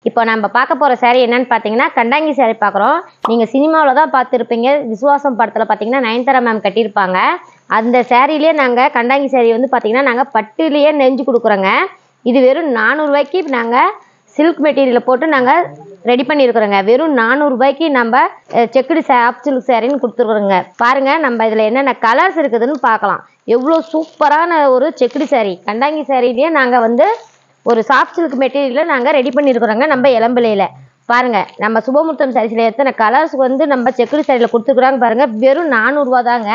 இப்போ நம்ம பார்க்க போகிற saree என்னன்னு பார்த்தீங்கன்னா கண்டாங்கி saree பார்க்குறோம். நீங்கள் சினிமாவில் தான் பார்த்துருப்பீங்க. விசுவாசம் படத்தில் பார்த்தீங்கன்னா நயன்தாரா மேம் கட்டியிருப்பாங்க. அந்த சாரிலே நாங்கள் கண்டாங்கி saree வந்து பார்த்தீங்கன்னா நாங்கள் பட்டுலேயே நெஞ்சு கொடுக்குறோங்க. இது வெறும் 400 ரூபாய்க்கு நாங்கள் சில்க் மெட்டீரியலை போட்டு நாங்கள் ரெடி பண்ணியிருக்கிறோங்க. வெறும் 400 ரூபாய்க்கு நம்ம செக்குடு சாஃப்ட் சில்க் சாரின்னு கொடுத்துருக்குறோங்க. பாருங்கள், நம்ம இதில் என்னென்ன கலர்ஸ் இருக்குதுன்னு பார்க்கலாம். எவ்வளோ சூப்பரான ஒரு செக்குடு சாரீ. கண்டாங்கி சாரிலேயே நாங்கள் வந்து ஒரு சாஃப்ட் சில்க் மெட்டீரியலில் நாங்கள் ரெடி பண்ணியிருக்கிறோங்க. நம்ம இளம்பிள்ளையில் பாருங்கள், நம்ம சுபமுத்தம் சாரீஸில் எத்தனை கலர்ஸ் வந்து நம்ம செக்குடு சாரியில் கொடுத்துருக்குறாங்க பாருங்கள். வெறும் 400 ரூபா தாங்க.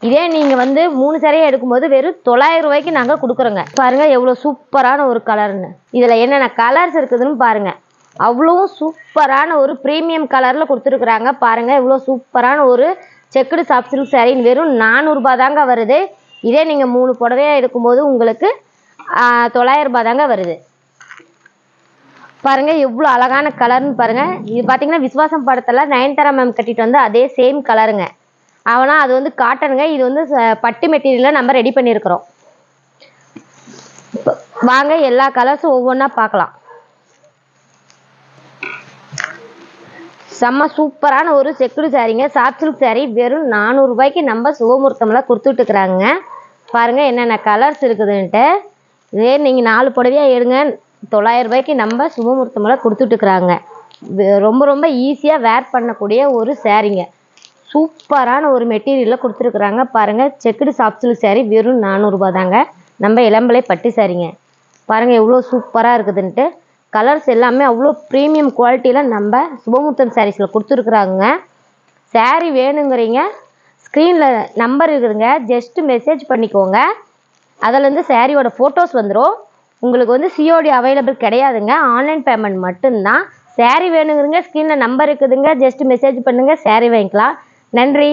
இதே நீங்கள் வந்து 3 சாரியாக எடுக்கும்போது வெறும் 900 ரூபாய்க்கு நாங்கள் கொடுக்குறோங்க. பாருங்கள் எவ்வளோ சூப்பரான ஒரு கலர்னு. இதில் என்னென்ன கலர்ஸ் இருக்குதுன்னு பாருங்கள். அவ்வளோ சூப்பரான ஒரு ப்ரீமியம் கலரில் கொடுத்துருக்குறாங்க. பாருங்கள் எவ்வளோ சூப்பரான ஒரு செக்குடு சாஃப்ட் சில்க் சாரின்னு வெறும் 400 ரூபா தாங்க வருது. இதே நீங்கள் 3 புடவையாக எடுக்கும்போது உங்களுக்கு 900 ரூபா தாங்க வருது. பாருங்கள் எவ்வளோ அழகான கலர்னு பாருங்கள். இது பார்த்தீங்கன்னா விஸ்வாசம் படத்தில் நயன்தாரா மேம் கட்டிட்டு வந்து அதே சேம் கலருங்க. ஆனால் அது வந்து காட்டனுங்க. இது வந்து பட்டு மெட்டீரியலில் நம்ம ரெடி பண்ணியிருக்கிறோம். வாங்க எல்லா கலர்ஸும் ஒவ்வொன்றா பார்க்கலாம். செம்ம சூப்பரான ஒரு செக்குடு சாரீங்க, சாஃப்ட் சில்க் சாரீ. வெறும் 400 ரூபாய்க்கு நம்ம சுபமுகூர்த்தம்லாம் கொடுத்துட்டுருக்குறாங்க. பாருங்கள் என்னென்ன கலர்ஸ் இருக்குதுன்ட்டு. இதே நீங்கள் 4 புடவையாக எடுங்க, 900 ரூபாய்க்கு நம்ம சுபமுகூர்த்தமெல்லாம் கொடுத்துட்டுருக்குறாங்க. ரொம்ப ரொம்ப ஈஸியாக வேர் பண்ணக்கூடிய ஒரு சாரீங்க. சூப்பரான ஒரு மெட்டீரியலில் கொடுத்துருக்குறாங்க. பாருங்கள் செக்குடு சாஃப்ட் சில்க் சாரீ வெறும் 400 ரூபா தாங்க. நம்ம இளம்பிள்ளை பட்டு சாரீங்க. பாருங்கள் எவ்வளோ சூப்பராக இருக்குதுன்ட்டு. கலர்ஸ் எல்லாமே அவ்வளோ ப்ரீமியம் குவாலிட்டியில் நம்ம சுபமுகூர்த்தம் சாரீஸில் கொடுத்துருக்குறாங்க. சாரீ வேணுங்கிறீங்க, ஸ்க்ரீனில் நம்பர் இருக்குதுங்க, ஜஸ்ட்டு மெசேஜ் பண்ணிக்கோங்க. அதிலேருந்து சாரியோட ஃபோட்டோஸ் வந்துடும். உங்களுக்கு வந்து சிஓடி அவைலபிள் கிடையாதுங்க, ஆன்லைன் பேமெண்ட் மட்டும்தான். சாரீ வேணுங்கிறீங்க, ஸ்க்ரீனில் நம்பர் இருக்குதுங்க, ஜஸ்ட்டு மெசேஜ் பண்ணுங்கள், சாரீ வாங்கிக்கலாம். நன்றி.